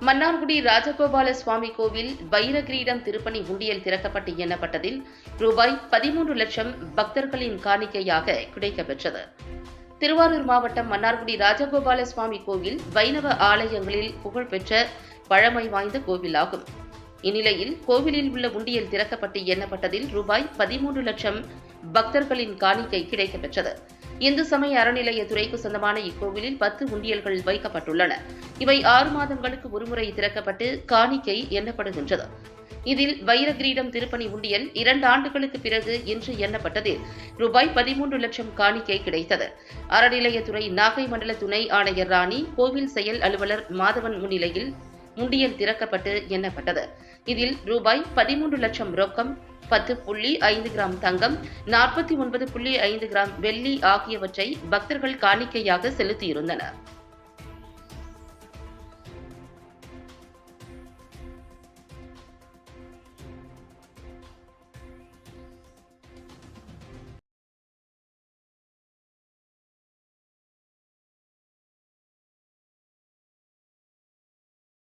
மன்னார்குடி ராஜகோபால சுவாமி கோவில் வைரகிரீடம் திருப்பணி உண்டியல் திறக்கப்பட்டு எண்ணப்பட்டதில் ரூபாய் 13 லட்சம் பக்தர்களின் காணிக்கையாக கிடைக்கப்பெற்றது. திருவாரூர் மாவட்டம் மன்னார்குடி ராஜகோபால சுவாமி கோவில் வைணவ ஆலயங்களில் புகழ்பெற்ற பழமை வாய்ந்த கோவிலாகும். இந்நிலையில் கோவிலில் உள்ள உண்டியல் திறக்கப்பட்டு எண்ணப்பட்டதில் ரூபாய் 13 லட்சம் பக்தர்களின் காணிக்கை கிடைக்கப்பெற்றது. இந்து சமய அறநிலையத்துறைக்கு சொந்தமான இக்கோவிலில் 10 உண்டியல்கள் வைக்கப்பட்டுள்ளன. இவை 6 மாதங்களுக்கு ஒருமுறை திறக்கப்பட்டு காணிக்கை எண்ணப்படுகின்றது. இதில் வைரகிரீடம் திருப்பணி உண்டியல் 2 ஆண்டுகளுக்கு பிறகு இன்று எண்ணப்பட்டதில் ரூபாய் 13 லட்சம் காணிக்கை கிடைத்தது. அறநிலையத்துறை நாகை மண்டல துணை ஆணையர் ராணி, கோவில் செயல் அலுவலர் மாதவன் முன்னிலையில் உண்டியல் திறக்கப்பட்டு எண்ணப்பட்டது. இதில் ரூபாய் 13 லட்சம் ரொக்கம், 10.5 கிராம் தங்கம், 49.5 கிராம் வெள்ளி ஆகியவற்றை பக்தர்கள் காணிக்கையாக செலுத்தியிருந்தனர்.